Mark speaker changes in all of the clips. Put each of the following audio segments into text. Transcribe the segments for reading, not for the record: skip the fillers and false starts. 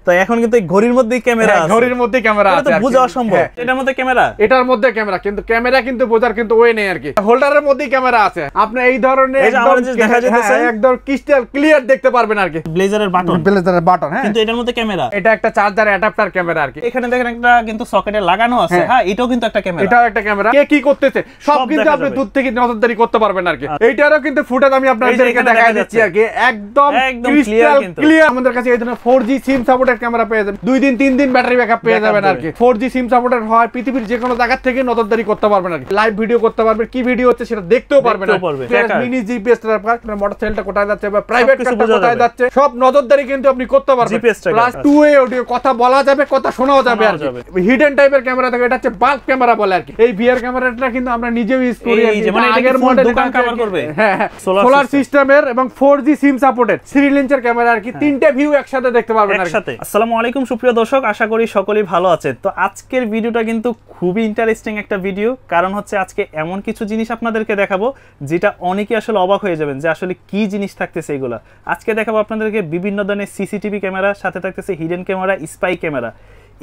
Speaker 1: তো এখন কিন্তু ঘড়ির মধ্যেই ক্যামেরা আছে,
Speaker 2: ঘড়ির মধ্যে ক্যামেরা আছে,
Speaker 1: এটা বোঝা অসম্ভব। এটার মধ্যে ক্যামেরা,
Speaker 2: এটার মধ্যে ক্যামেরা, কিন্তু ক্যামেরা কিন্তু বোঝার কিন্তু ওয়ে নেই আর কি। হোল্ডারের মধ্যেই ক্যামেরা আছে, আপনি এই ধরনের একদম ক্রিস্টাল ক্লিয়ার দেখতে পারবেন আর কি।
Speaker 1: ব্লেজারের বাটন,
Speaker 2: হ্যাঁ,
Speaker 1: কিন্তু এটার মধ্যে ক্যামেরা,
Speaker 2: এটা একটা চার্জার অ্যাডাপ্টার ক্যামেরা আর কি।
Speaker 1: এখানে দেখেন একটা কিন্তু সকেটে লাগানো আছে, হ্যাঁ এটাও কিন্তু একটা ক্যামেরা,
Speaker 2: এটাও একটা ক্যামেরা। কে কি করতেছে সব কিন্তু আপনি দূর থেকে নজরদারি করতে পারবেন আর কি। এইটারও কিন্তু ফুটেজ আমি আপনাদেরকে দেখাই দিচ্ছি আর কি, একদম ক্রিস্টাল ক্লিয়ার। আমাদের কাছে এই ধরনের 4G সিম সাপোর্টেড ক্যামেরা পেয়ে যাবেন, 2 দিন 3 দিন ব্যাটারি ব্যাকআপ পেয়ে যাবেন আর কি। 4G সিম সাপোর্টেড হয়, পৃথিবীর যে কোনো জায়গা থেকে নজরদারি করতে পারবেন আর কি। লাইভ ভিডিও করতে পারবেন, কি ভিডিও হচ্ছে সেটা দেখতেও পারবেন। মিনি জিপিএস ট্র্যাকার, আপনার মোটরসাইকেলটা কোথায় যাচ্ছে বা প্রাইভেট কারটা কোথায় যাচ্ছে সব নজরদারি কিন্তু আপনি করতে পারবেন। প্লাস 2 অডিও, কথা বলা যাবে, কথা শোনাও যাবে আর কি। হিডেন টাইপের ক্যামেরা থাকে, এটা হচ্ছে বাল্ক ক্যামেরা বলে আর কি। এই ভিআর ক্যামেরাটা কিন্তু আমরা নিজেও ইউজ করি,
Speaker 1: মানে আগের মডেল দোকান কভার করবে।
Speaker 2: হ্যাঁ হ্যাঁ, সোলার সিস্টেমের এবং 4G সিম সাপোর্টেড 3 ইঞ্চের ক্যামেরা আর কি। তিনটে ভিউ একসাথে দেখতে পারবেন
Speaker 1: একসাথে। আসসালামু আলাইকুম সুপ্রিয় দর্শক, আশা করি সকলেই ভালো আছেন। তো আজকের ভিডিওটা কিন্তু খুবই ইন্টারেস্টিং একটা ভিডিও, কারণ হচ্ছে আজকে এমন কিছু জিনিস আপনাদেরকে দেখাবো যেটা অনেকে আসলে অবাক হয়ে যাবেন যে আসলে কি জিনিস থাকতেছে এগুলা। আজকে দেখাবো আপনাদেরকে বিভিন্ন ধরনের সিসিটিভি ক্যামেরা, সাথে থাকতেছে হিডেন ক্যামেরা, স্পাই ক্যামেরা।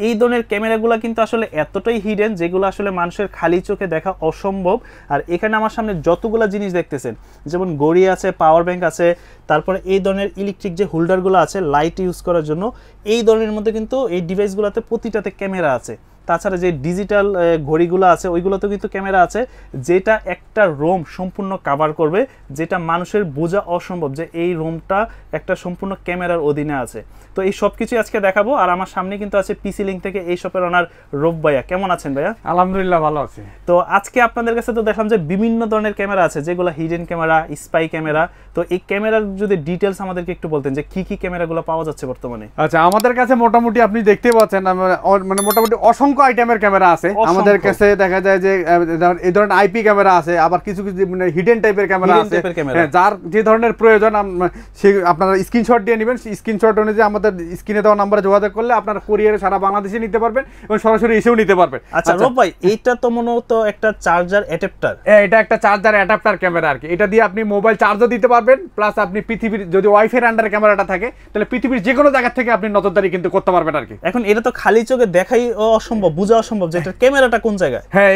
Speaker 1: এই ধরনের ক্যামেরাগুলো কিন্তু আসলে এতটাই হিডেন যেগুলো আসলে মানুষের খালি চোখে দেখা অসম্ভব। আর এখানে আমার সামনে যতগুলো জিনিস দেখতেছেন, যেমন ঘড়ি আছে, পাওয়ার ব্যাংক আছে, তারপরে এই ধরনের ইলেকট্রিক যে হোল্ডারগুলো আছে লাইট ইউজ করার জন্য, এই ধরনের মধ্যে কিন্তু এই ডিভাইসগুলোতে প্রতিটাতে ক্যামেরা আছে। তাছাড়া যে ডিজিটাল ঘড়িগুলো আছে ওইগুলোতে কিন্তু ক্যামেরা আছে, যেটা একটা রোম সম্পূর্ণ কাভার করবে, যেটা মানুষের বোঝা অসম্ভব যে এই রোমটা একটা সম্পূর্ণ ক্যামেরার অধীনে আছে। তো এই সব কিছুই আজকে দেখাবো। আর আমার সামনে কিন্তু আছে পিসি লিঙ্ক থেকে এই শপের ওনার রূপ ভাইয়া। কেমন আছেন ভাইয়া?
Speaker 2: আলহামদুলিল্লাহ ভালো আছি।
Speaker 1: তো আজকে আপনাদের কাছে তো দেখলাম যে বিভিন্ন ধরনের ক্যামেরা আছে, যেগুলো হিডেন ক্যামেরা, স্পাই ক্যামেরা। তো এই ক্যামেরার যদি ডিটেলস আমাদেরকে একটু বলতেন যে কি কি ক্যামেরাগুলো পাওয়া যাচ্ছে বর্তমানে।
Speaker 2: আচ্ছা, আমাদের কাছে মোটামুটি আপনি দেখতে পাচ্ছেন মানে মোটামুটি অসংখ্য আইটেমের ক্যামেরা আছে আমাদের কাছে। দেখা যায় যে এই ধরনের আইপি ক্যামেরা আছে, আবার কিছু কিছু মানে হিডেন টাইপের ক্যামেরা আছে। যার যে ধরনের প্রয়োজন সে আপনারা স্ক্রিনশট দিয়ে নেবেন, স্ক্রিনশট অনুযায়ী আমাদের স্ক্রিনে দেওয়া নম্বরে যোগাযোগ করলে আপনারা কুরিয়ারে সারা বাংলাদেশে নিতে পারবেন এবং সরাসরি এসেও নিতে পারবেন।
Speaker 1: আচ্ছা রূপ ভাই, এইটা তো মূলত একটা চার্জার অ্যাডাপ্টার।
Speaker 2: এটা একটা চার্জার অ্যাডাপ্টার ক্যামেরা আর কি। এটা দিয়ে আপনি মোবাইল চার্জও দিতে পারবেন, প্লাস আপনি পৃথিবীর যদি ওয়াইফাই আন্ডারে ক্যামেরাটা থাকে তাহলে পৃথিবীর যে কোনো জায়গা থেকে আপনি নজরদারি কিন্তু করতে পারবেন আর কি।
Speaker 1: এখন এটা তো খালি চোখে দেখাই অসম্ভব, বোঝা অসম্ভব যে এটা ক্যামেরাটা কোন জায়গায়।
Speaker 2: হ্যাঁ,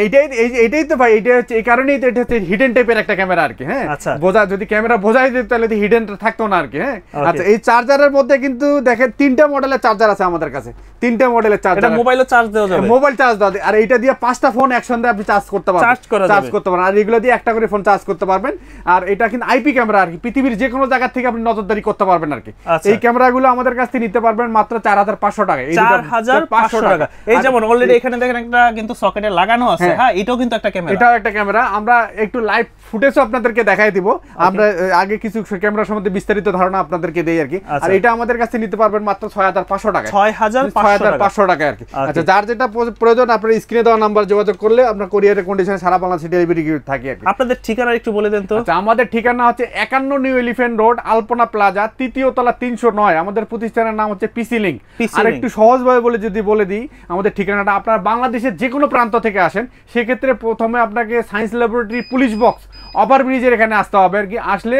Speaker 2: এটাই তো ভাই, এটা হচ্ছে এই কারণেই তো এটা হচ্ছে হিডেন টাইপের একটা ক্যামেরা আর কি। হ্যাঁ,
Speaker 1: আচ্ছা,
Speaker 2: বোঝা যদি ক্যামেরা বোঝাই দিত তাহলে তো হিডেন থাকতো না আর কি। হ্যাঁ, আচ্ছা, এই চার্জারের মধ্যে কিন্তু দেখেন 3টা মডেলের চার্জার আছে আমাদের কাছে। 3টা মডেলের চার্জার,
Speaker 1: এটা মোবাইলে চার্জ দেওয়া যাবে,
Speaker 2: মোবাইল চার্জ দেওয়া যায়। আর এটা দিয়ে 5টা ফোন একসঙ্গে আপনি চার্জ করতে পারবেন, চার্জ করতে পারবেন। আর এগুলো দিয়ে একটা করে ফোন চার্জ করতে পারবেন। আর এটা কিন্তু আইপি ক্যামেরা আর কি, পৃথিবীর যে কোনো জায়গা থেকে আপনি নজরদারি করতে পারবেন আর কি। এই ক্যামেরাগুলো আমাদের কাছ থেকে নিতে পারবেন মাত্র 4500 টাকা।
Speaker 1: 4500 টাকা। এই যেমন অলরেডি এখানে দেখেন একটা কিন্তু সকেটে লাগানো আছে। হ্যাঁ, এটাও কিন্তু একটা ক্যামেরা,
Speaker 2: এটাও একটা ক্যামেরা। আমরা একটু লাইভ ফুটেজও আপনাদেরকে দেখাই দিব। আমরা আগে কিছু ক্যামেরার সম্বন্ধে বিস্তারিত ধারণা আপনাদেরকে দেই আর কি। আর এটা আমাদের কাছে নিতে পারবেন মাত্র 6500 টাকা। 6500 টাকা আর কি। আচ্ছা, যার যেটা প্রয়োজন আপনার স্ক্রিনে দেওয়া নাম্বার যোগাযোগ করলে আপনার কোরিয়ারের কন্ডিশনে সারা বাংলাদেশে ডেলিভারি থাকে আর কি।
Speaker 1: আপনাদের ঠিকানা একটু বলে দেন তো।
Speaker 2: আচ্ছা, আমাদের ঠিকানা হচ্ছে 51 নিউ এলিফ্যান্ট রোড, আলপনা প্লাজা, 3য় তলা, 309। আমাদের প্রতিষ্ঠানের নাম হচ্ছে পিসি লিঙ্ক। আর একটু সহজভাবে বলে দিই আমাদের ঠিকানাটা। আপনারা বাংলাদেশের যে কোনো প্রান্ত থেকে আসেন সেক্ষেত্রে প্রথমে আপনাকে সায়েন্স ল্যাবরেটরি পুলিশ বক্স ওভারব্রিজের এখানে আসতে হবে আর কি। আসলে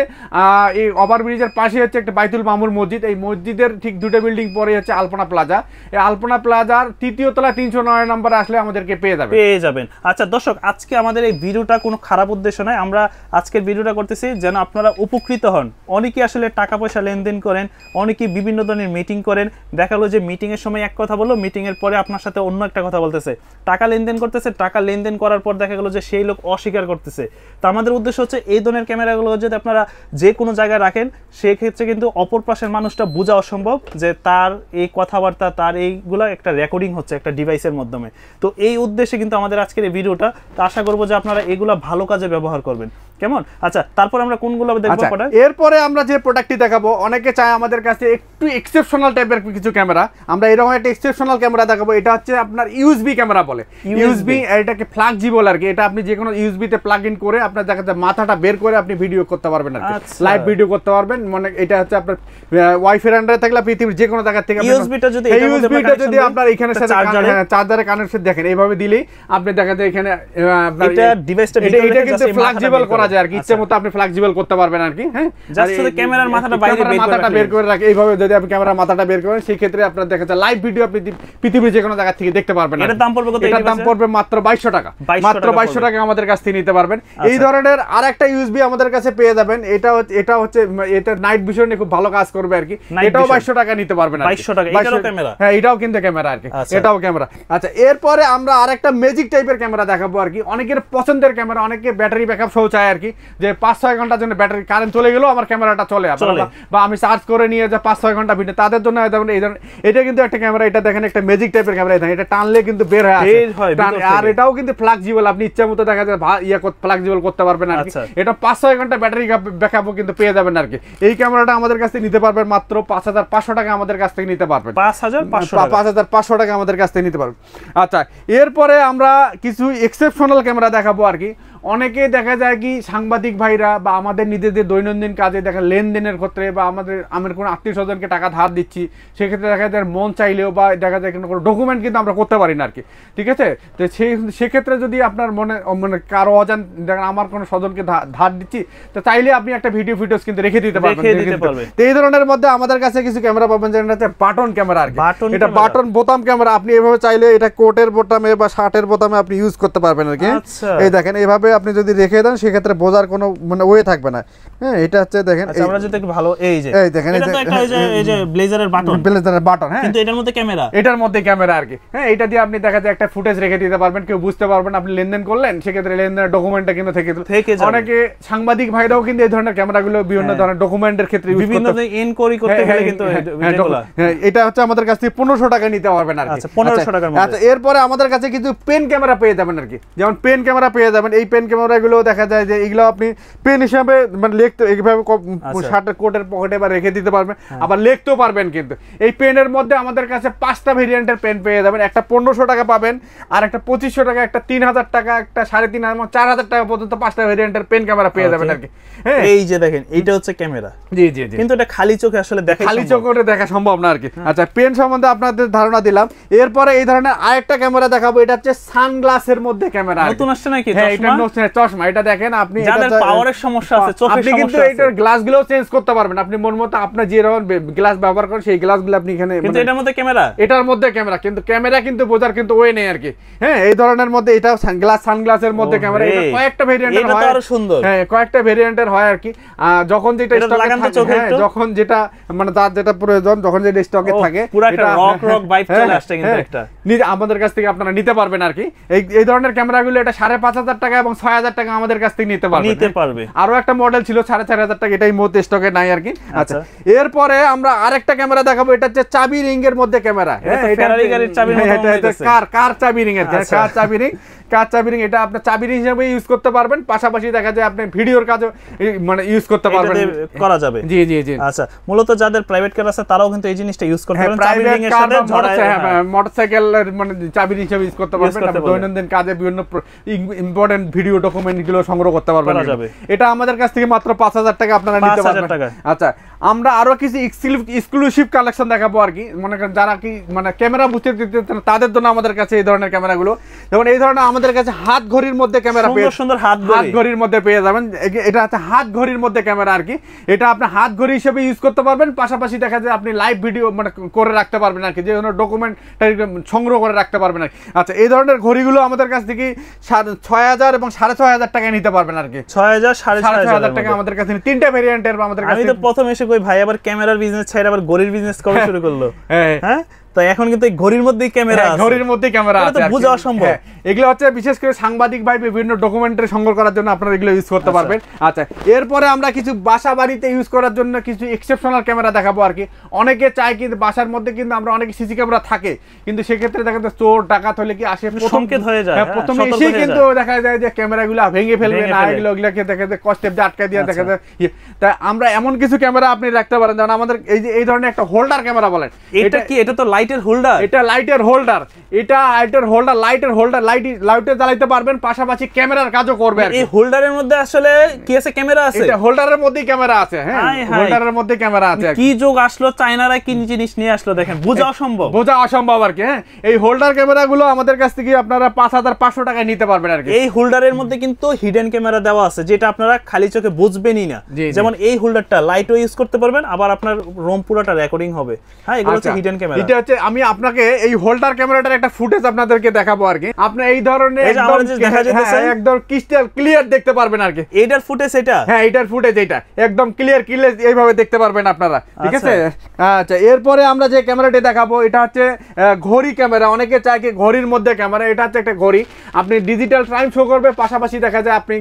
Speaker 2: এই ওভারব্রিজের পাশে হচ্ছে একটা বাইতুল মামুর মসজিদ। এই মসজিদের ঠিক 2টা বিল্ডিং পরে হচ্ছে আলপনা প্লাজা। এই আলপনা প্লাজার 3য় তলা 309 নম্বরে আসলে আমাদেরকে পেয়ে যাবেন।
Speaker 1: আচ্ছা দর্শক, আজকে আমাদের এই ভিডিওটা কোনো খারাপ উদ্দেশ্য নয়, আমরা আজকের ভিডিওটা করতেছি যেন আপনারা উপকৃত হন। অনেকে আসলে টাকা পয়সা লেনদেন করেন, অনেকে বিভিন্ন ধরনের মিটিং করেন। দেখালো যে মিটিং এর সময় এক কথা বললো, মিটিং এর পরে আপনার সাথে অন্য একটা কথা বলতেছে, টাকা লেনদেন করতেছে। টাকা লেনদেন করার পর দেখা গেল যে সেই লোক অস্বীকার করতেছে। তো আমাদের উদ্দেশ্য হচ্ছে এই ধরনের ক্যামেরাগুলো যদি আপনারা যে কোনো জায়গায় রাখেন সেক্ষেত্রে কিন্তু অপর পাশের মানুষটা বোঝা অসম্ভব যে তার এই কথাবার্তা, তার এইগুলো একটা রেকর্ডিং হচ্ছে একটা ডিভাইসের মাধ্যমে। তো এই উদ্দেশ্যে কিন্তু আমাদের আজকের এই ভিডিওটা। তো আশা করবো যে আপনারা এগুলা ভালো কাজে ব্যবহার করবেন। কেমন? আচ্ছা, তারপর আমরা কোনগুলো দেখবো?
Speaker 2: এরপরে আমরা যে প্রোডাক্টটি দেখাবো, অনেকে চায় আমাদের কাছে একটু এক্সেপশনাল টাইপের কিছু ক্যামেরা। আমরা এরকম একটা এক্সেপশনাল ক্যামেরা দেখাবো। এটা হচ্ছে আপনার ইউএসবি ক্যামেরা বলে। ইউএসবি, এটাকে প্লাগ জি বলে আর কি। এটা আপনি যে কোনো ইউএসবি তে প্লাগ ইন করে আপনার দেখা যায় মাথাটা বের করে আপনি ভিডিও করতে পারবেন আর কি, লাইভ ভিডিও করতে পারবেন। মানে এটা হচ্ছে আপনার ওয়াইফাই আন্ডারে থাকলে পৃথিবীর যে কোনো জায়গা থেকে
Speaker 1: ইউএসবিটা
Speaker 2: যদি আপনার এখানে চার্জারে কানেকশন দেখেন এইভাবে দিলেই আপনি দেখা যায় এখানে আপনার
Speaker 1: এটা ডিভাইসটা
Speaker 2: এটা কিন্তু ফ্লেক্সিবল করা যায় আর কি, ইচ্ছে মতো আপনি ফ্লেক্সিবল করতে পারবেন আর কি। হ্যাঁ,
Speaker 1: জাস্ট শুধু ক্যামেরার মাথাটা বাইরে
Speaker 2: বের করে রাখি, এইভাবে যদি আপনি ক্যামেরার মাথাটা বের করেন সেই ক্ষেত্রে আপনার দেখা যায় লাইভ ভিডিও আপনি পৃথিবীর যে কোনো জায়গা থেকে দেখতে পারবেন।
Speaker 1: এটার দাম পড়বে কত?
Speaker 2: এটার দাম পড়বে মাত্র 2200 টাকা, মাত্র 2200 টাকা আমাদের কাছ থেকে নিতে পারবেন। এই ধরনের আরেকটা ইউএসবি আমাদের কাছে পেয়ে যাবেন, এটা হচ্ছে এটা নাইট ভিশন নিয়ে খুব ভালো কাজ করবে আর কি, এটাও 2200 টাকা নিতে পারবেন।
Speaker 1: 2200 টাকা, এটাও ক্যামেরা?
Speaker 2: হ্যাঁ, এটাও কিন্তু ক্যামেরা আর কি, এটাও ক্যামেরা। আচ্ছা, এরপরে আমরা আরেকটা ম্যাজিক টাইপের ক্যামেরা দেখাবো আর কি, অনেকের পছন্দের ক্যামেরা, অনেকে ব্যাটারি ব্যাকআপ সহ চায় আর কি, যে 5-6 ঘন্টার জন্য ব্যাটারি কারেন্ট চলে গেলেও আমার ক্যামেরাটা চলে, বা আমি চার্জ করে নিয়ে যা 5-6 ঘন্টা ভিডিও, তাদের জন্য এটা কিন্তু একটা ক্যামেরা। এটা দেখেন একটা ম্যাজিক টাইপের ক্যামেরা, এটা টানলে কিন্তু বের হয় আর এটাও কিন্তু ফ্লেক্সিবল, আপনি ইচ্ছা মতো দেখা যায় ফ্লেক্সিবল করতে পারবেন আর কি। এটা 5-6 ঘন্টা ব্যাটারি ব্যাকআপও কিন্তু পেয়ে যাবেন আর কি। এই ক্যামেরাটা আমাদের কাছ থেকে নিতে পারবেন মাত্র 5500 টাকা আমাদের কাছ থেকে নিতে পারবেন, 5500 টাকা আমাদের কাছ থেকে নিতে পারবেন। আচ্ছা, এরপরে আমরা কিছু এক্সেপশনাল ক্যামেরা দেখাবো আর কি। অনেকে দেখা যায় কি সাংবাদিক ভাইরা বা আমাদের নিজেদের দৈনন্দিন কাজে দেখা লেনদেনের ক্ষেত্রে বা আমার কোনো আত্মীয় স্বজনকে টাকা ধার দিচ্ছি, সেক্ষেত্রে দেখা যায় মন চাইলেও বা দেখা যায় কোনো ডকুমেন্ট কিন্তু আমরা করতে পারি না আর কি, ঠিক আছে। তো সেক্ষেত্রে যদি আপনার মানে কারো অজান দেখেন আমার কোনো স্বজনকে ধার দিচ্ছি, তো চাইলে আপনি একটা ভিডিওস কিন্তু রেখে দিতে পারবেন। তো এই ধরনের মধ্যে আমাদের কাছে কিছু ক্যামেরা পাবেন, যেটা হচ্ছে বাটন ক্যামেরা আর কি। এটা বাটন বোতাম ক্যামেরা, আপনি এভাবে চাইলে এটা কোটের বোতামে বা শার্টের বোতামে আপনি ইউজ করতে পারবেন আর কি। এই দেখেন, এইভাবে আপনি যদি রেখে দেন সেক্ষেত্রে বোঝার কোনো মানে ওয়ে থাকবে না। হ্যাঁ, এটা হচ্ছে দেখেন,
Speaker 1: আমরা যদি একটু ভালো এই দেখেন, এটা তো একটা এই যে ব্লেজারের বাটন, হ্যাঁ, কিন্তু এটার মধ্যে ক্যামেরা,
Speaker 2: এটার মধ্যে ক্যামেরা আর কি। হ্যাঁ, এটা দিয়ে আপনি দেখা যায় একটা ফুটেজ রেখে দিতে পারবেন, কেউ বুঝতে পারবেন আপনি লেনদেন করলেন, সেক্ষেত্রে লেনদেনের ডকুমেন্টটা কিন্তু থেকে যাবে। অনেকে সাংবাদিক ভাইরাও কিন্তু এই ধরনের ক্যামেরাগুলো বিভিন্ন ধরনের ডকুমেন্টের ক্ষেত্রে
Speaker 1: বিভিন্ন এনকোয়ারি করতে গেলে কিন্তু
Speaker 2: এটা হচ্ছে আমাদের কাছ থেকে 1500 টাকা নিতে পারবেন আর কি।
Speaker 1: আচ্ছা, 1500 টাকার মধ্যে।
Speaker 2: আচ্ছা, এরপরে আমাদের কাছে কিছু পেন ক্যামেরা পেয়ে যাবেন আর কি, যেমন পেন ক্যামেরা পেয়ে যাবেন। এই পেন ক্যামেরাগুলো দেখা যায় যে এগুলো আপনি পেন হিসাবে মানে লিখতে এইভাবে শার্টের কোটের পকেটে বা রেখে দিতে পারবেন, আবার লিখতেও পারবেন কিন্তু। এই পেনের মধ্যে আমাদের কাছে 5টা ভেরিয়েন্টের পেন পেয়ে যাবেন, একটা 1500 টাকা পাবেন, আর একটা 2500 টাকা, একটা 3000 টাকা, একটা 3500, 4000 টাকা পর্যন্ত 5টা ভেরিয়েন্টের পেন ক্যামেরা পেয়ে যাবেন আর কি।
Speaker 1: এই যে দেখেন, এইটা হচ্ছে ক্যামেরা।
Speaker 2: জি জি জি,
Speaker 1: কিন্তু এটা খালি চোখে আসলে
Speaker 2: খালি চোখে দেখা সম্ভব না আর কি। আচ্ছা, পেন সম্বন্ধে আপনাদের ধারণা দিলাম। এরপরে এই ধরনের আরেকটা ক্যামেরা দেখাবো, এটা হচ্ছে সানগ্লাসের মধ্যে ক্যামেরা,
Speaker 1: নতুন আসছে নাকি?
Speaker 2: হ্যাঁ, এটা নতুন চশমা। এটা দেখেন, আপনি
Speaker 1: যাদের পাওয়ারের সমস্যা আছে, চোখের সমস্যা আছে,
Speaker 2: কিন্তু এটার গ্লাসগুলো চেঞ্জ করতে পারবেন আপনি মন মতো, আপনার যে রকম গ্লাস ব্যবহার করেন সেই গ্লাসগুলো আপনি এখানে,
Speaker 1: কিন্তু এটার মধ্যে ক্যামেরা,
Speaker 2: এটার মধ্যে ক্যামেরা, কিন্তু ক্যামেরা কিন্তু বোঝার কিন্তু ওয়ে নেই আর কি। হ্যাঁ, এই ধরনের মধ্যে এটা সানগ্লাসের মধ্যে ক্যামেরা, এটা কয়েকটা ভেরিয়েন্টের হয়,
Speaker 1: এটা আরো সুন্দর।
Speaker 2: হ্যাঁ, কয়েকটা ভেরিয়েন্টের হয় আর কি। যখন যেটা স্টকে থাকে, যখন যেটা মানে তার যেটা প্রয়োজন, যখন যেটা স্টকে থাকে,
Speaker 1: পুরো একটা রক ভাইব চলে আসছে কিন্তু একটা।
Speaker 2: আমাদের কাছ থেকে আপনারা নিতে পারবেন আর কি। এই ধরনের ক্যামেরাগুলো এটা 5500 টাকা এবং 6000 টাকা আমাদের কাছ থেকে নিতে পারবে। আরো একটা মডেল ছিল 4500 টাকা, এটাই মধ্যে স্টকে নাই আর কি। আচ্ছা, এরপরে আমরা আরেকটা ক্যামেরা দেখাবো, এটা হচ্ছে চাবি রিং এর মধ্যে ক্যামেরা।
Speaker 1: হ্যাঁ, এটা ফেরারি গাড়ির চাবির মতো,
Speaker 2: কার চাবি রিং এর, কার চাবি রিং, কার চাবি রিং। এটা আপনি চাবি রিং হিসেবে ইউজ করতে পারবেন, পাশাপাশি দেখা যায় আপনি ভিডিওর কাজে মানে ইউজ করতে পারবেন,
Speaker 1: করা যাবে।
Speaker 2: জি জি জি।
Speaker 1: আচ্ছা, মূলত যাদের প্রাইভেট কার আছে তারাও কিন্তু এই জিনিসটা ইউজ করতে পারবেন, চাবি রিং এর সাথে
Speaker 2: মোটরসাইকেলের মানে চাবি রিং হিসেবে ইউজ করতে পারবেন, দৈনন্দিন কাজে বিভিন্ন ইম্পর্টেন্ট ভিডিও ডকুমেন্ট গুলো সংগ্রহ করতে পারবেন। এটা আমাদের কাছ থেকে মাত্র 5000 টাকা আপনারা নিতে পারবেন। আচ্ছা, আমরা আরো কিছু এক্সক্লুসিভ কালেকশন দেখাবো আর কি, মনে করেন যারা কি মানে ক্যামেরা বুঝতে দিতে তাদের জন্য আমাদের কাছে এই ধরনের ক্যামেরাগুলো। যেমন এই ধরনের আমাদের কাছে হাত ঘড়ির মধ্যে ক্যামেরা,
Speaker 1: সুন্দর হাত
Speaker 2: ঘড়ির মধ্যে পেয়ে যাবেন। এটা হচ্ছে হাত ঘড়ির মধ্যে ক্যামেরা আর কি। এটা আপনি হাত ঘড়ি হিসেবে ইউজ করতে পারবেন, পাশাপাশি দেখা যায় আপনি লাইভ ভিডিও মানে করে রাখতে পারবেন আর কি, যে কোনো ডকুমেন্ট সংগ্রহ করে রাখতে পারবেন আর কি। আচ্ছা, এই ধরনের ঘড়িগুলো আমাদের কাছ থেকে 6000 এবং 6500 টাকায় নিতে পারবেন আর কি।
Speaker 1: 6000 6500
Speaker 2: টাকা আমাদের কাছে, 3টা ভেরিয়েন্টের আমাদের কাছে।
Speaker 1: আমি তো প্রথম এসে কই ভাই আবার ক্যামেরার বিজনেস ছাইরা আবার ঘড়ির বিজনেস কবে শুরু করলো? হ্যাঁ, তো এখন কিন্তু এই ঘড়ির মধ্যেই ক্যামেরা আছে,
Speaker 2: ঘড়ির মধ্যেই ক্যামেরা আছে,
Speaker 1: এটা বোঝা অসম্ভব।
Speaker 2: এগুলো হচ্ছে বিশেষ করে সাংবাদিক ভাই বিভিন্ন ডকুমেন্টারি সংগ্রহ করার জন্য আপনারা এগুলো ইউজ করতে পারবেন। আচ্ছা, এরপরে আমরা কিছু বাসা বাড়িতে ইউজ করার জন্য কিছু এক্সেপশনাল ক্যামেরা দেখাবো আর কি। অনেকে চায় কিন্তু বাসার মধ্যে কিন্তু আমরা অনেকে সিসি ক্যামেরা থাকে, কিন্তু সেক্ষেত্রে দেখা যায় চোর ডাকাত হলে কি আসে
Speaker 1: সংকেত হয়ে যায়,
Speaker 2: প্রথমে এসেই কিন্তু দেখা যায় যে ক্যামেরাগুলো ভেঙে ফেলবে না, এগুলোকে দেখা যায় কস্টেপ দিয়ে আটকে দিয়ে দেখা যায়। তাই আমরা এমন কিছু ক্যামেরা আপনি রাখতে পারেন, যেমন আমাদের এই যে এই ধরনের একটা হোল্ডার ক্যামেরা বলেন,
Speaker 1: এটা কি? এটা তো লাইভ লাইটের হোল্ডার,
Speaker 2: এটা লাইটের হোল্ডার, এটা লাইটের হোল্ডার, লাইটে জ্বালাইতে পারবেন, পাশাপাশি ক্যামেরার কাজও করবে।
Speaker 1: এই হোল্ডারের মধ্যে আসলে কি আছে? ক্যামেরা আছে।
Speaker 2: এটা হোল্ডারের মধ্যেই ক্যামেরা আছে। হ্যাঁ, হোল্ডারের মধ্যে ক্যামেরা আছে।
Speaker 1: কি যোগ আসলো, চায়নারা কি জিনিস নিয়ে আসলো দেখেন, বোঝা অসম্ভব
Speaker 2: আর কি। হ্যাঁ, এই হোল্ডার ক্যামেরাগুলো আমাদের কাছ থেকে আপনারা 5500 টাকায় নিতে পারবেন আর কি।
Speaker 1: এই হোল্ডারের মধ্যে কিন্তু হিডেন ক্যামেরা দেওয়া আছে, যেটা আপনারা খালি চোখে বুঝবেনই না। যেমন এই হোল্ডারটা লাইটও ইউজ করতে পারবেন, আবার আপনার রুম পুরোটা রেকর্ডিং হবে। হ্যাঁ, এগুলো হচ্ছে হিডেন ক্যামেরা।
Speaker 2: এটা হচ্ছে আমি আপনাকে এই হোল্ডার ক্যামেরাটার একটা ফুটেজ আপনাদেরকে দেখাবো আর কি। আপনি এই ধরনের একদম ক্রিস্টাল ক্লিয়ার দেখতে পারবেন আর কি।
Speaker 1: এইটার ফুটেজ এটা?
Speaker 2: হ্যাঁ, এইটার ফুটেজ এটা একদম ক্লিয়ার এইভাবে দেখতে পারবেন আপনারা, ঠিক আছে। আচ্ছা, এরপরে আমরা যে ক্যামেরাটি দেখাবো এটা হচ্ছে ঘড়ি ক্যামেরা। অনেকে চায় কি ঘড়ির মধ্যে ক্যামেরা, এটা হচ্ছে একটা ঘড়ি, আপনি ডিজিটাল টাইম শো করবে, পাশাপাশি দেখা যায় আপনি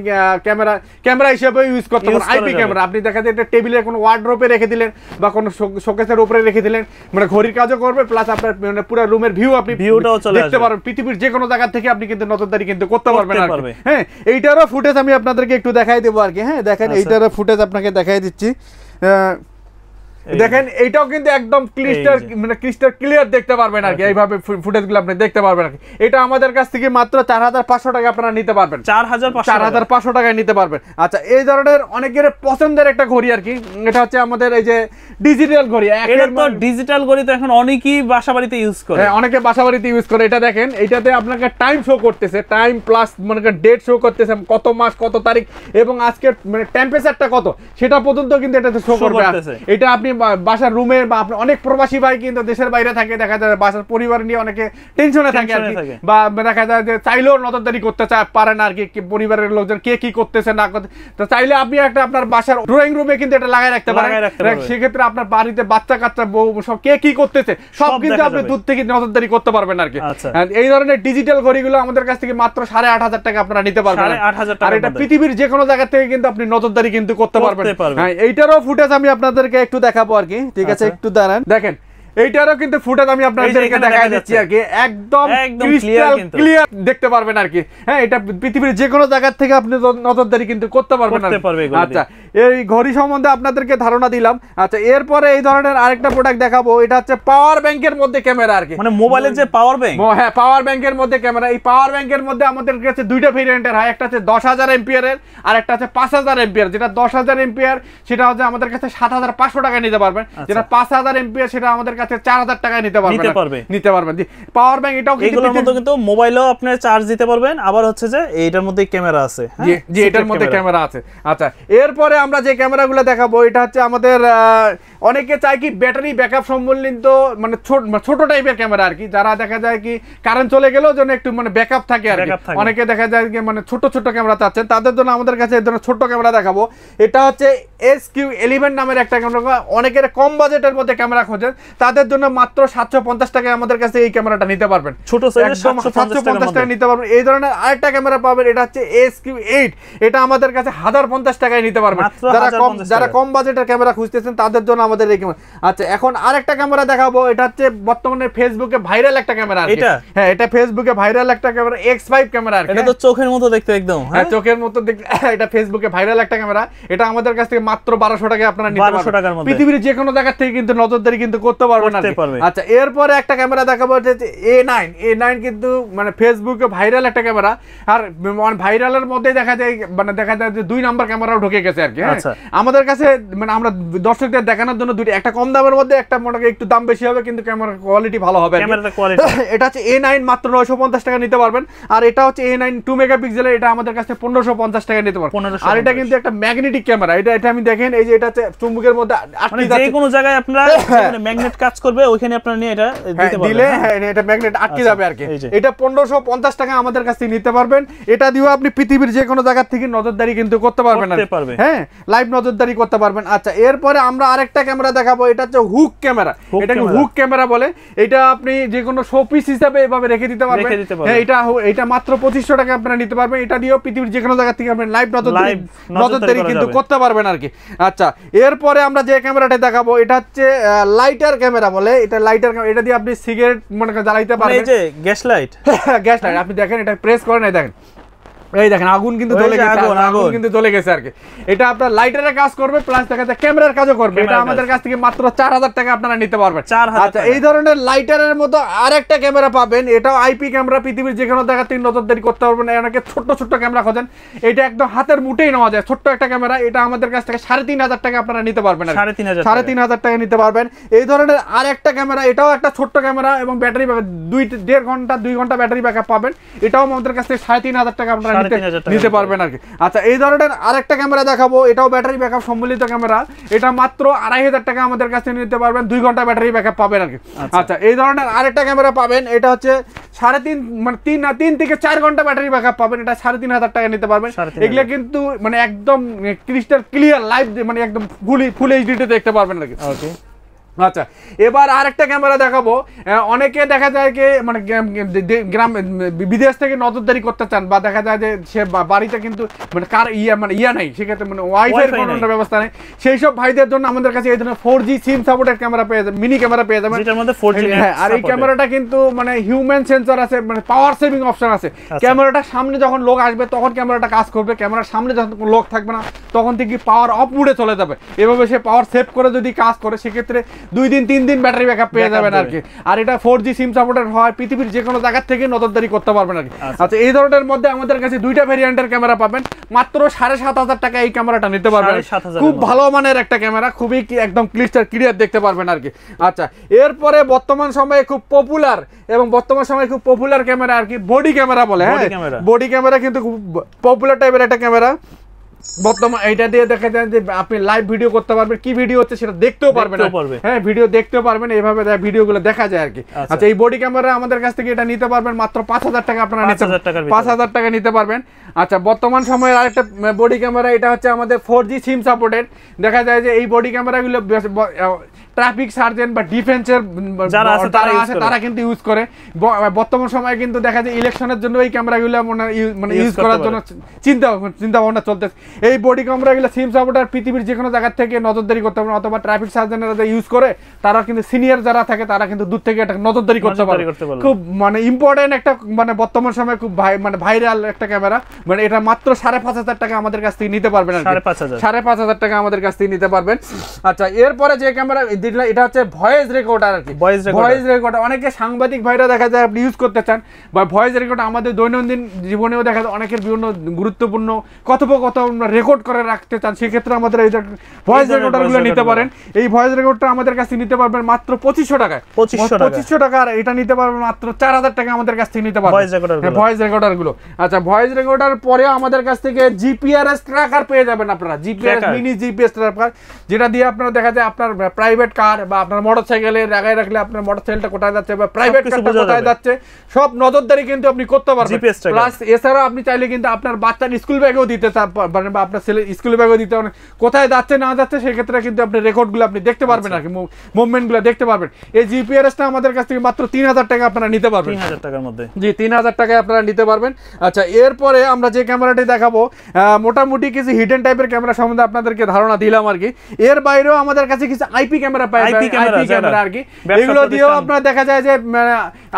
Speaker 2: ক্যামেরা হিসেবে ইউজ করতে পারেন। আইপি ক্যামেরা আপনি দেখা যায় এটা টেবিলে কোনো ওয়ার্ডরোবে রেখে দিলেন বা কোনো শোকেসের উপরে রেখে দিলেন, মানে ঘড়ির কাজও করবে, প্লাস আপনার মানে পুরো রুমের ভিউটাও দেখতে পারবেন। পৃথিবীর যে কোনো জায়গা থেকে আপনি কিন্তু নজরদারি কিন্তু করতে পারবেন আর কি। হ্যাঁ, এইটারও ফুটেজ আমি আপনাদেরকে একটু দেখাই দেবো আর কি। হ্যাঁ, দেখেন এইটারও ফুটেজ আপনাকে দেখাই দিচ্ছি। দেখেন এইটাও কিন্তু একদম ক্রিস্টাল ক্লিয়ার দেখতে পারবেন আর কি। এইভাবে ফুটেজগুলো আপনি দেখতে পারবেন আর কি। এটা আমাদের কাছ থেকে মাত্র 4500 টাকা আপনারা নিতে পারবেন। 4500 টাকায় নিতে পারবেন। আচ্ছা, এই ধরনের অনেকের পছন্দের একটা ঘড়ি আর কি। এটা হচ্ছে আমাদের এই যে ডিজিটাল ঘড়ি।
Speaker 1: ডিজিটাল ঘড়ি তো এখন অনেকেই বাসাবাড়িতে ইউজ করে।
Speaker 2: হ্যাঁ, অনেকে বাসাবাড়িতে ইউজ করে। এটা দেখেন, এটাতে আপনাকে টাইম শো করতেছে, টাইম প্লাস মনে করেন ডেট শো করতেছে, কত মাস কত তারিখ এবং আজকে মানে টেম্পারেচারটা কত সেটা পর্যন্ত কিন্তু এটাতে শো করবে। এটা আপনি বাসার রুমে বা আপনি অনেক প্রবাসী ভাই কিন্তু দেশের বাইরে থাকে, দেখা যায় বাসার পরিবার নিয়ে অনেকে টেনশনে থাকে আর কি, বা দেখা যায় যে চাইলেও নজরদারি করতে পারে না আর কি, পরিবারের লোকজন কে কি করতেছে না করতে। তো চাইলে আপনি একটা আপনার বাসার ড্রয়িং রুমে কিন্তু এটা লাগাই রাখতে পারেন। সেক্ষেত্রে আপনার বাড়িতে বাচ্চা কাচ্চা বউ সব কে কি করতেছে সব কিন্তু আপনি দূর থেকে নজরদারি করতে পারবেন আর কি। এই ধরনের ডিজিটাল ঘড়িগুলো আমাদের কাছ থেকে মাত্র 8500 টাকা আপনারা নিতে পারবেন। আর এটা পৃথিবীর যে কোনো জায়গা থেকে কিন্তু আপনি নজরদারি কিন্তু করতে পারবেন। হ্যাঁ, এইটারও ফুটেজ আমি আপনাদেরকে একটু দেখাবো আর কি, ঠিক আছে। একটু দাঁড়ান, দেখেন এইটারও কিন্তু ফুটেজ আমি আপনাদেরকে দেখাই দিচ্ছি আর কি। একদম ক্রিস্টাল ক্লিয়ার দেখতে পারবেন আর কি। হ্যাঁ, এটা পৃথিবীর যে কোনো জায়গা থেকে আপনি নজরদারি কিন্তু করতে পারবেন। আচ্ছা, এই ঘড়ি সম্বন্ধে আপনাদেরকে ধারণা দিলাম। আচ্ছা, এরপরে এই ধরনের আরেকটা প্রোডাক্ট দেখাবো। এটা হচ্ছে পাওয়ার ব্যাংকের মধ্যে ক্যামেরা আর কি, মানে মোবাইলের যে পাওয়ার ব্যাংক। হ্যাঁ, পাওয়ার ব্যাংকের মধ্যে ক্যামেরা। এই পাওয়ার ব্যাংকের মধ্যে আমাদের কাছে দুইটা ভেরিয়েন্টের হয়, একটা হচ্ছে 10000 এম্পিয়ারের আর একটা হচ্ছে 5000 এম্পিয়ার। যেটা 10000 এম্পিয়ার সেটা হচ্ছে আমাদের কাছে 7500 টাকায় নিতে পারবেন। যেটা 5000 এম্পিয়ার সেটা আমাদের কাছে 4000 টাকায় নিতে পারবেন। পাওয়ার ব্যাংক এটাও কিন্তু মোবাইলেও আপনি চার্জ দিতে পারবেন। আবার হচ্ছে যে এইটার মধ্যে ক্যামেরা আছে। জি, এটার মধ্যে ক্যামেরা আছে। আচ্ছা, এরপরে আমরা যে ক্যামেরাগুলো দেখাবো এটা হচ্ছে আমাদের অনেকে চায় কি ব্যাটারি ব্যাকআপ সম্বলিত মানে ছোট টাইপের ক্যামেরা আর কি, যারা দেখা যায় কি কারেন্ট চলে গেলেও যেন একটু মানে ব্যাকআপ থাকে আর কি। অনেকে দেখা যায় কি মানে ছোট ক্যামেরা চাচ্ছেন, তাদের জন্য আমাদের কাছে এই ধরনের ছোট ক্যামেরা দেখাবো। এটা হচ্ছে SQ11 নামের একটা ক্যামেরা। অনেকের কম বাজেটের মধ্যে ক্যামেরা খোঁজেন, তাদের জন্য মাত্র 750 টাকায় আমাদের কাছে এই ক্যামেরাটা নিতে পারবেন। ছোট সাইজের 750 টাকায় নিতে পারবেন। এই ধরনের আরেকটা ক্যামেরা পাবেন, এটা হচ্ছে SQ8। এটা আমাদের কাছে 1050 টাকায় নিতে পারবেন। যারা কম বাজেটের ক্যামেরা খুঁজতেছেন তাদের জন্য আমাদের এই ক্যামেরা। আচ্ছা, এখন আরেকটা ক্যামেরা দেখাবো। এটা হচ্ছে বর্তমানে ফেসবুকে ভাইরাল একটা ক্যামেরা। হ্যাঁ, এটা ফেসবুকে ভাইরাল একটা ক্যামেরা, X5 ক্যামেরা। এটা তো চোখের মতো দেখতে একদম। হ্যাঁ, চোখের মতো দেখতে। এটা ফেসবুকে ভাইরাল একটা ক্যামেরা। এটা আমাদের কাছ থেকে মাত্র 1200 টাকায় আপনারা নিতে পারবেন। পৃথিবীর যে কোনো জায়গা থেকে কিন্তু নজরদারি কিন্তু করতে পারবেন। আচ্ছা, এরপরে একটা ক্যামেরা দেখাবো, A9 কিন্তু মানে ফেসবুকে ভাইরাল একটা ক্যামেরা। আর ভাইরালের মধ্যে দেখা যায় যে 2 নাম্বার ক্যামেরাও ঢুকে গেছে আর কি। আমাদের কাছে মানে আমরা দর্শকদের দেখানোর জন্য দুটো, একটা কম দামের মধ্যে, একটা মনে একটু দাম বেশি হবে কিন্তু ক্যামেরার কোয়ালিটি ভালো হবে। এটা হচ্ছে A9, মাত্র 950 টাকা নিতে পারবেন। আর এটা হচ্ছে A9 2 মেগাপিক্সেলের। এটা আমাদের কাছে 1550 টাকা নিতে পারবেন। আর এটা কিন্তু একটা ম্যাগনেটিক ক্যামেরা। এটা আমি দেখেন, এই যে এটা হচ্ছে চুম্বকের মধ্যে আটকে যাচ্ছে, যে কোনো জায়গায় আপনারা মানে ম্যাগনেট কাজ করবে, ওইখানে আপনারা নিয়ে এটা দিতে পারবেন। দিলে হ্যাঁ, এটা ম্যাগনেট আটকে যাবে আর কি। এটা 1550 টাকা আমাদের কাছ থেকে নিতে পারবেন। এটা দিয়েও আপনি পৃথিবীর যে কোনো জায়গা থেকে নজরদারি কিন্তু করতে পারবেন। হ্যাঁ, লাইভ নজরদারি করতে পারবেন। আচ্ছা, এরপরে আমরা আরেকটা ক্যামেরা দেখাবো। এটা হচ্ছে হুক ক্যামেরা। এটাকে হুক ক্যামেরা বলে। এটা আপনি যে কোনো শোপিস হিসেবে এভাবে রেখে দিতে পারবেন। হ্যাঁ, এটা মাত্র 2500 টাকা আপনারা নিতে পারবেন। এটা দিয়েও পৃথিবীর যে কোনো জায়গা থেকে আপনি লাইভ নজরদারি কিন্তু করতে পারবেন আর কি। আচ্ছা, এরপরে আমরা যে ক্যামেরাটা দেখাবো এটা হচ্ছে লাইটার ক্যামেরা বলে। এটা লাইটার ক্যামেরা। এটা দিয়ে আপনি সিগারেট মনে করে জ্বালাইতে পারবেন। এই যে গ্যাস লাইট। আপনি দেখেন, এটা প্রেস করেন, এই দেখেন এই দেখেন আগুন কিন্তু জ্বলে গেছে, আগুন কিন্তু জ্বলে গেছে আর কি। এটা আপনার লাইটারের কাজ করবে প্লাস দেখা যায় ক্যামেরার কাজও করবে। এটা আমাদের কাছ থেকে মাত্র 4000 টাকা আপনারা নিতে পারবেন। আচ্ছা, এই ধরনের লাইটারের মতো আরেকটা ক্যামেরা পাবেন, এটাও আইপি ক্যামেরা, পৃথিবীর যে কোনো জায়গা থেকে নজরদারি করতে পারবেন। অনেকে ছোট ছোট ক্যামেরা খোঁজেন, এটা একদম হাতের মুঠেই নেওয়া যায়, ছোট্ট একটা ক্যামেরা। এটা আমাদের কাছ থেকে 3500 টাকা আপনারা নিতে পারবেন, 3500 টাকা নিতে পারবেন। এই ধরনের আরেকটা ক্যামেরা, এটাও একটা ছোট্ট ক্যামেরা এবং ব্যাটারি ব্যাকআপ 2 ঘন্টা ব্যাটারি ব্যাকআপ পাবেন। এটাও আমাদের কাছ থেকে 3500 টাকা আপনারা নিতে পারবেন আর কি। আচ্ছা, এই ধরনের আরেকটা ক্যামেরা দেখাবো, এটাও ব্যাটারি ব্যাকআপ সম্বলিত ক্যামেরা। এটা মাত্র 2500 টাকা আমাদের কাছে নিতে পারবেন, 2 ঘন্টা ব্যাটারি ব্যাকআপ পাবেন আর কি। আচ্ছা, এই ধরনের আরেকটা ক্যামেরা পাবেন, এটা হচ্ছে 3 থেকে 4 ঘন্টা ব্যাটারি ব্যাকআপ পাবেন। এটা 3500 টাকা নিতে পারবেন। এগুলো কিন্তু মানে একদম ক্রিস্টাল ক্লিয়ার লাইভ, মানে একদম ফুল এইচডিতে দেখতে পারবেন আর কি। আচ্ছা, এবার আরেকটা ক্যামেরা দেখাবো। অনেকে দেখা যায় কি মানে গ্রাম বিদেশ থেকে নজরদারি করতে চান, বা দেখা যায় যে সে বাড়িতে কিন্তু মানে কার ইয়া নাই, সেক্ষেত্রে মানে ওয়াইফাই কোনো ব্যবস্থা নেই। সেই সব ভাইদের জন্য আমাদের কাছে এই ধরনের 4G সিম সাপোর্টেড ক্যামেরা পেয়ে যাবেন, মিনি ক্যামেরা পেয়ে যাবেন, যেটার মধ্যে 4G। হ্যাঁ, আর এই ক্যামেরাটা কিন্তু মানে হিউম্যান সেন্সর আছে, মানে পাওয়ার সেভিং অপশন আছে। ক্যামেরাটা সামনে যখন লোক আসবে তখন ক্যামেরাটা কাজ করবে, ক্যামেরার সামনে যখন লোক থাকবে না তখন থেকে পাওয়ার অফ মুডে চলে যাবে। এভাবে সে পাওয়ার সেভ করে যদি কাজ করে সেক্ষেত্রে 2 দিন 3 দিন ব্যাটারি ব্যাকআপ পেয়ে যাবেন আর কি। আর এটা 4G সিম সাপোর্টেড হয়, পৃথিবীর যে কোনো জায়গা থেকে নজরদারি করতে পারবেন আর কি। আচ্ছা, এই ধরনের মধ্যে আমাদের কাছে 2টা ভেরিয়েন্টের ক্যামেরা পাবেন, মাত্র 7500 টাকা এই ক্যামেরাটা নিতে পারবেন। খুব ভালো মানের একটা ক্যামেরা, খুবই একদম ক্লিয়ার দেখতে পারবেন আর কি। আচ্ছা, এরপরে বর্তমান সময়ে খুব পপুলার ক্যামেরা আর কি, বডি ক্যামেরা বলে। হ্যাঁ, বডি ক্যামেরা কিন্তু খুব পপুলার টাইপের একটা ক্যামেরা। বর্তমান এইটা দিয়ে দেখা যায় যে আপনি লাইভ ভিডিও করতে পারবেন, কি ভিডিও হচ্ছে সেটা দেখতেও পারবেন। হ্যাঁ, ভিডিও দেখতেও পারবেন, এইভাবে ভিডিওগুলো দেখা যায় আর কি। আচ্ছা, এই বডি ক্যামেরা আমাদের কাছ থেকে এটা নিতে পারবেন মাত্র 5000 টাকা আপনারা 5000 টাকা নিতে পারবেন। আচ্ছা, বর্তমান সময়ের আরেকটা বডি ক্যামেরা, এটা হচ্ছে আমাদের 4G সিম সাপোর্টেড। দেখা যায় যে এই বডি ক্যামেরাগুলো ট্রাফিক সার্জেন্ট বা ডিফেন্সের যারা আছে তারা কিন্তু ইউজ করে। বর্তমান সময়ে কিন্তু দেখা যায় ইলেকশনের জন্য এই ক্যামেরাগুলো মানে ইউজ করার জন্য চিন্তা ভাবনা চলতেছে। এই বডি ক্যামেরাগুলো সিম সাপোর্টার পৃথিবীর যে কোনো জায়গা থেকে নজরদারি করতে পারবেন, অথবা ট্রাফিক সার্জেন্টরা যে ইউজ করে তারা কিন্তু সিনিয়র যারা থাকে তারা কিন্তু দূর থেকে একটা নজরদারি করতে পারে। খুব মানে ইম্পর্টেন্ট একটা মানে বর্তমান সময়ে খুব ভাইরাল একটা ক্যামেরা। মানে এটা মাত্র 5500 টাকা আমাদের কাছ থেকে নিতে পারবেন আর 5500 টাকা আমাদের কাছ থেকে নিতে পারবেন। আচ্ছা, এরপরে যে ক্যামেরা দিলাম এটা হচ্ছে ভয়েস রেকর্ডার আর কি। ভয়েস রেকর্ডার অনেকে সাংবাদিক ভাইরা দেখা যায় আপনি ইউজ করতে চান, বা ভয়েস রেকর্ডার আমাদের দৈনন্দিন জীবনেও দেখা যায় অনেকের বিভিন্ন গুরুত্বপূর্ণ কথোপকথন রেকর্ড করে রাখতে চান, সেক্ষেত্রে আমাদের এই ভয়েস রেকর্ডারগুলো নিতে পারেন। এই ভয়েস রেকর্ডটা আমাদের কাছে নিতে পারবেন মাত্র 2500 টাকায়। 2500 টাকা। আর এটা নিতে পারবেন মাত্র 4000 টাকা আমাদের কাছ থেকে নিতে পারবেন ভয়েস রেকর্ডারগুলো। আচ্ছা, ভয়েস রেকর্ডার পরে আমাদের কাছ থেকে জিপিআরএস ট্র্যাকার পেয়ে যাবেন আপনারা, জিপিআরএস মিনি জিপিএস ট্র্যাকার, যেটা দিয়ে আপনারা দেখা যায় আপনার প্রাইভেট কার বা আপনার মোটরসাইকেলে লাগাই রাখলে আপনার মোটরসাইকেলটা কোথায় যাচ্ছে বা প্রাইভেট কারটা কোথায় যাচ্ছে সব নজরদারি কিন্তু আপনি করতে পারবেন। প্লাস এছাড়াও আপনি চাইলে কিন্তু আপনার বাচ্চার স্কুল ব্যাগেও দিতে পারেন, বা আপনার ছেলে স্কুল ব্যাগেও দিতে পারেন, কোথায় যাচ্ছে না যাচ্ছে সেক্ষেত্রে কিন্তু আপনি রেকর্ডগুলো আপনি দেখতে পারবেন আর কি, মুভমেন্টগুলো দেখতে পারবেন। এই জিপিআরএসটা আমাদের কাছ থেকে মাত্র 3000 টাকা আপনারা নিতে পারবেন। 3000 টাকার মধ্যে, জি 3000 টাকায় আপনারা নিতে পারবেন। আচ্ছা, এরপরে আমরা যে ক্যামেরাটি দেখাবো মোটামুটি কিছু হিডেন টাইপের ক্যামেরা সম্বন্ধে আপনাদেরকে ধারণা দিলাম আর কি। এর বাইরেও আমাদের কাছে কিছু আইপি ক্যামেরা পাই, আইপি ক্যামেরা আর কি। এগুলো দিয়েও আপনার দেখা যায় যে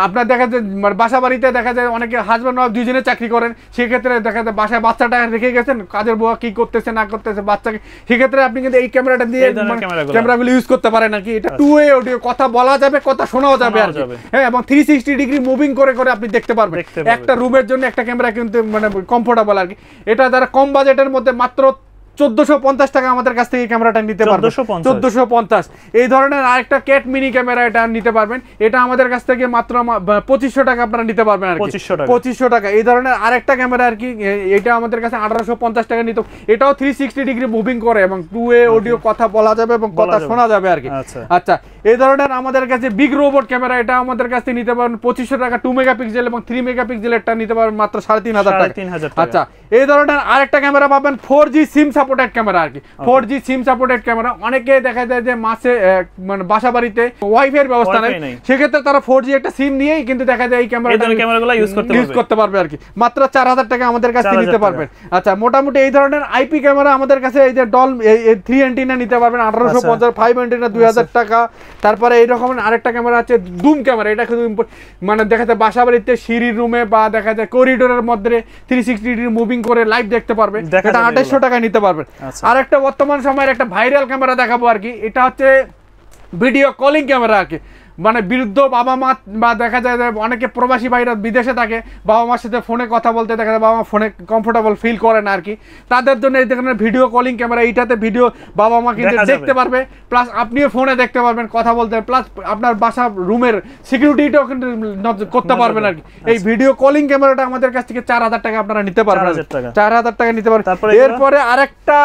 Speaker 2: আপনার দেখা যায় বাসা বাড়িতে দেখা যায় অনেকে হাজব্যান্ড ওয়াইফ দুইজনে চাকরি করেন, সেক্ষেত্রে দেখা যায় বাসায় বাচ্চাটা রেখে গেছেন, কাজের বুয়া কি করতেছে না করতেছে বাচ্চাকে, সেক্ষেত্রে আপনি কিন্তু এই ক্যামেরাটা দিয়ে ক্যামেরাগুলো ইউজ করতে পারেন আর কি। এটা 2-way অডিও, কথা বলা যাবে কথা শোনাও যাবে আর কি। হ্যাঁ, এবং 360 ডিগ্রি মুভিং করে করে আপনি দেখতে পারবেন। একটা রুমের জন্য একটা ক্যামেরা কিন্তু মানে কমফোর্টেবল আর কি। এটা যারা কম বাজেটের মধ্যে মাত্র 1450 টাকা আমাদের কাছ থেকে ক্যামেরাটা নিতে পারবেন। 1450 এই ধরনের আরেকটা ক্যাট মিনি ক্যামেরা এটা নিতে পারবেন। এটা আমাদের কাছ থেকে মাত্র 2500 টাকা আপনারা নিতে পারবেন আর কি। 2500 টাকা এই ধরনের আরেকটা ক্যামেরা আর কি। এটা আমাদের কাছে 1850 টাকা নিত। এটাও 360 ডিগ্রি মুভিং করে এবং 2-way অডিও, কথা বলা যাবে এবং কথা শোনা যাবে আর কি। আচ্ছা, এই ধরনের আমাদের কাছে বিগ রোবট ক্যামেরা, এটা আমাদের কাছ থেকে নিতে পারবেন 2500 টাকা। 2 মেগাপিক্সেল এবং 3 মেগাপিক্সেলটা নিতে পারবেন মাত্র 3500 টাকা। আচ্ছা, এই ধরনের আরেকটা ক্যামেরা পাবেন 4G সিম সাপোর্টেড ক্যামেরা আর কি। 4G সিম সাপোর্টেড ক্যামেরা অনেকে দেখা যায় যে মাসে মানে বাসা বাড়িতে ওয়াইফাই এর ব্যবস্থা নেই, সেক্ষেত্রে তারা 4G একটা সিম নিয়েই কিন্তু দেখা যায় এই ক্যামেরাগুলো ইউজ করতে পারবে আর কি। মাত্র 4000 টাকা আমাদের কাছ থেকে নিতে পারবেন। আচ্ছা, মোটামুটি এই ধরনের আইপি ক্যামেরা আমাদের কাছে এই যে ডল 3 অ্যান্টেনা নিতে পারবেন 1850, 5 অ্যান্টেনা 2000 টাকা, তারপরে এইরকম আরেকটা ক্যামেরা আছে জুম ক্যামেরা, এটা কিন্তু মানে দেখা যায় বাসা বাড়িতে সিঁড়ির রুমে বা দেখা যায় করিডোরের মধ্যে 360 ডিগ্রি মুভিং করে লাইভ দেখতে পারবে, এটা 2800 টাকা নিতে পারবেন। আরেকটা বর্তমান সময়ের একটা ভাইরাল ক্যামেরা দেখাবো আর কি, এটা হচ্ছে ভিডিও কলিং ক্যামেরা আর কি, মানে বৃদ্ধ বাবা মা বা দেখা যায় যে অনেকে প্রবাসী ভাইরা বিদেশে থাকে, বাবা মার সাথে ফোনে কথা বলতে দেখা যায় বাবা মা ফোনে কমফোর্টেবল ফিল করে না আর কি, তাদের জন্য এই ধরনের ভিডিও কলিং ক্যামেরা, এইটাতে ভিডিও বাবা মা কিন্তু দেখতে পারবে, প্লাস আপনিও ফোনে দেখতে পারবেন কথা বলতে, প্লাস আপনার বাসা রুমের সিকিউরিটিটাও কিন্তু করতে পারবেন আর কি। এই ভিডিও কলিং ক্যামেরাটা আমাদের কাছ থেকে 4000 টাকা আপনারা নিতে পারবেন, 4000 টাকা নিতে পারবেন। এরপরে আরেকটা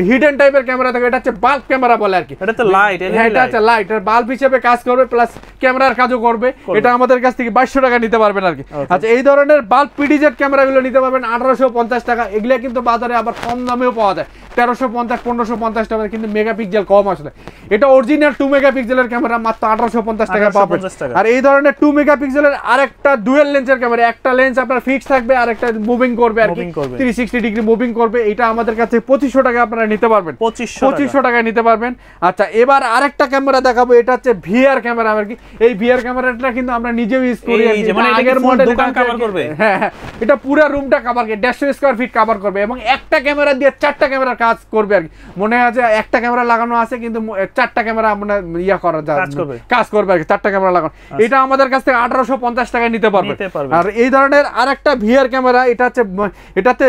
Speaker 2: হিডেন টাইপের ক্যামেরা থাকে, এটা হচ্ছে বাল্ব ক্যামেরা বলে আর কি,
Speaker 1: এটা তো লাইট,
Speaker 2: এটা হচ্ছে লাইট, এর বাল্ব হিসেবে কাজ করবে প্লাস ক্যামেরার কাজও করবে, এটা আমাদের কাছ থেকে 2200 টাকা নিতে পারবেন আর কি। আচ্ছা, এই ধরনের বাল্ব পিডিজেড ক্যামেরাগুলো নিতে পারবেন 1850 টাকা, এগুলো কিন্তু বাজারে আবার কম দামেও পাওয়া যায়, 1350 1550 টাকা, কিন্তু মেগাপিক্সেল কম আসলে। এটা অরিজিনাল 2 মেগাপিক্সেলের ক্যামেরা মাত্র 1850 টাকা পাবেন। আর এই ধরনের 2 মেগাপিক্সেলের আরেকটা ডুয়াল লেন্সের ক্যামেরা, একটা লেন্স আপনার ফিক্স থাকবে আর একটা মুভিং করবে আর কি, 360 ডিগ্রি মুভিং করবে, এটা আমাদের কাছে 2500 টাকা আপনারা নিতে পারবেন, 2500 টাকা নিতে পারবেন। আচ্ছা, এবার আরেকটা ক্যামেরা দেখাবো, এটা হচ্ছে ভিআর ক্যামেরা আর কি। এই ভিআর ক্যামেরাটা কিন্তু আমরা নিজেও ইউজ করি,
Speaker 1: মানে আগের মডেল দোকান কভার করবে,
Speaker 2: হ্যাঁ এটা পুরো রুমটা কভার করবে, 150 স্কয়ার ফিট কভার করবে, এবং একটা ক্যামেরা দিয়ে 4টা ক্যামেরার কাজ করবে আর কি। মনে হয় যে একটা ক্যামেরা লাগানো আছে কিন্তু 4টা ক্যামেরা আমরা ইয়া করা যায়, কাজ করবে আর কি, 4টা ক্যামেরা লাগানো। এটা আমাদের কাছ থেকে 1850 টাকায় নিতে পারবে। আর এই ধরনের আরেকটা ভিআর ক্যামেরা, এটা হচ্ছে এটাতে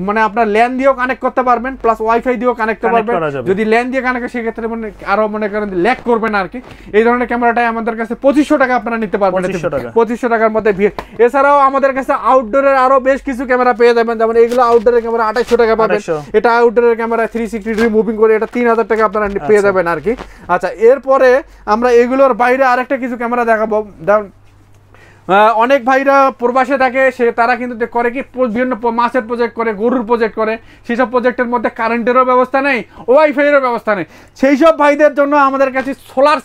Speaker 2: মানে আপনার ল্যান দিয়েও কানেক্ট করতে পারবেন প্লাস ওয়াইফাই দিয়েও কানেক্ট করতে পারবেন, যদি ল্যান দিয়ে কানেক্ট সেক্ষেত্রে মানে আরো মনে করেন ল্যাগ করবে না আর কি। এই ধরনের ক্যামেরাটাই আমাদের কাছে 2500 টাকা আপনারা নিতে পারবেন, 2500 টাকার মধ্যে ভিআর। এছাড়াও আমাদের কাছে আউটডোরের আরো বেশ কিছু ক্যামেরা পেয়ে যাবেন, যেমন এইগুলো আউটডোরের ক্যামেরা 2800 টাকা পাবেন, এটা আউটডোরের ক্যামেরা 360 ডিগ্রি মুভিং করে, এটা 3000 টাকা আপনারা পেয়ে যাবেন আর কি। আচ্ছা, এরপরে আমরা এগুলোর বাইরে আরেকটা কিছু ক্যামেরা দেখাবো। অনেক ভাইরা প্রবাসে থাকে, তারা কিন্তু করে কি বিভিন্ন মাছের প্রজেক্ট করে, গরুর প্রজেক্ট করে, সেসব প্রজেক্টের মধ্যে কারেন্টেরও ব্যবস্থা নেই, ওয়াইফাইয়েরও ব্যবস্থা নেই, সেই সব ভাইদের জন্য আমাদের কাছে সোলার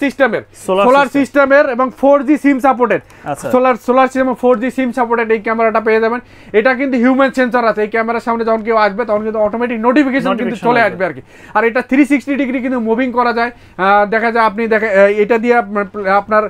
Speaker 2: সিস্টেমের এবং 4G SIM supported, solar system 4G SIM supported এই ক্যামেরাটা পেয়ে যাবেন। এটা কিন্তু হিউম্যান সেন্সর আছে, এই ক্যামেরার সামনে যখন কেউ আসবে তখন কিন্তু অটোমেটিক নোটিফিকেশন কিন্তু চলে আসবে আর কি। আর এটা 360 ডিগ্রি কিন্তু মুভিং করা যায়, দেখা যায় আপনি এটা দিয়ে আপনার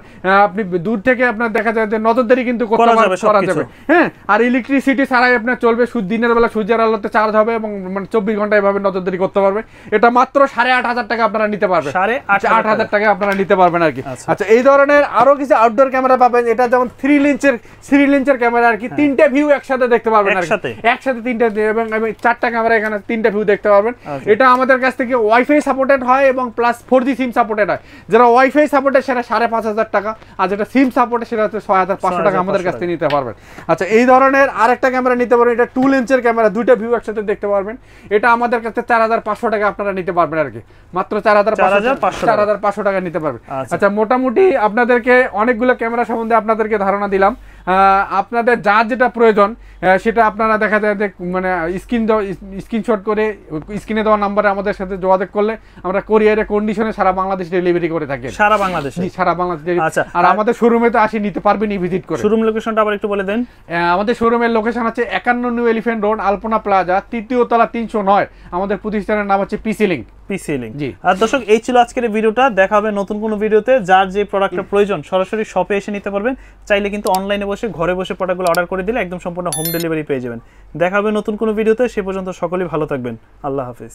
Speaker 2: আপনি দূর থেকে আপনার দেখা যায় যে নজরদারি কিন্তু করা যাবে, হ্যাঁ। আর ইলেকট্রিসিটি ছাড়াই আপনার চলবে, দিনের বেলা সূর্যের আলোতে চার্জ হবে এবং মানে 24 ঘন্টা এভাবে নজরদারি করতে পারবে। এটা মাত্র 8500 টাকা আপনারা নিতে পারবেন, 8500 টাকা আপনারা নিতে পারবেন আর কি। আচ্ছা, এই ধরনের আরো কিছু আউটডোর ক্যামেরা পাবেন, এটা যেমন 3 লেন্সের ক্যামেরা আর কি, 3টে ভিউ একসাথে দেখতে পারবেন আর কি, একসাথে 3টে এবং 4টা ক্যামেরা, এখানে 3টে ভিউ দেখতে পারবেন। এটা আমাদের কাছ থেকে ওয়াইফাই সাপোর্টেড হয় এবং প্লাস 4G সিম সাপোর্টেড হয়। যারা ওয়াইফাই সাপোর্টেড সেটা 5500 টাকা, আর যেটা সিম সাপোর্টেড সেটা হচ্ছে 6500 টাকা আমাদের কাছ থেকে নিতে পারবেন। আচ্ছা, এই ধরনের আরেকটা ক্যামেরা নিতে পারবেন, এটা 2 লেন্সের ক্যামেরা, 2টা ভিউ একসাথে দেখতে পারবেন, এটা আমাদের কাছে 4500 টাকা আপনারা নিতে পারবেন আর কি, মাত্র 4500 টাকা নিতে পারবেন। আচ্ছা, মোটামুটি আপনাদেরকে অনেকগুলো ক্যামেরা সম্বন্ধে আপনাদেরকে ধারণা দিলাম। আপনাদের যার যেটা প্রয়োজন সেটা আপনারা দেখা যায় যে মানে স্ক্রিনশট করে স্ক্রিনে দেওয়া নাম্বারে আমাদের সাথে যোগাযোগ করলে আমরা কোরিয়ারে কন্ডিশনে সারা বাংলাদেশ ডেলিভারি করে থাকি, সারা বাংলাদেশ। আচ্ছা, আর আমাদের শোরুমে তো আসি নিতে পারবেন ভিজিট করে। শোরুম লোকেশনটা আবার একটু বলে দেন। আমাদের শোরুমের লোকেশন আছে 51 নিউ এলিফ্যান্ট রোড, আলপনা প্লাজা, 3য় তলা, 309। আমাদের প্রতিষ্ঠানের নাম হচ্ছে পিসি লিংক। আর দর্শক, এই ছিল আজকের ভিডিওটা, দেখা হবে নতুন কোনো ভিডিওতে। যার যে প্রোডাক্টের প্রয়োজন সরাসরি শপে এসে নিতে পারবেন, চাইলে কিন্তু অনলাইনে বসে ঘরে বসে প্রোডাক্টগুলো অর্ডার করে দিলে একদম সম্পূর্ণ হোম ডেলিভারি পেয়ে যাবেন। দেখা হবে নতুন কোনো ভিডিওতে, সে পর্যন্ত সকলেই ভালো থাকবেন। আল্লাহ হাফেজ।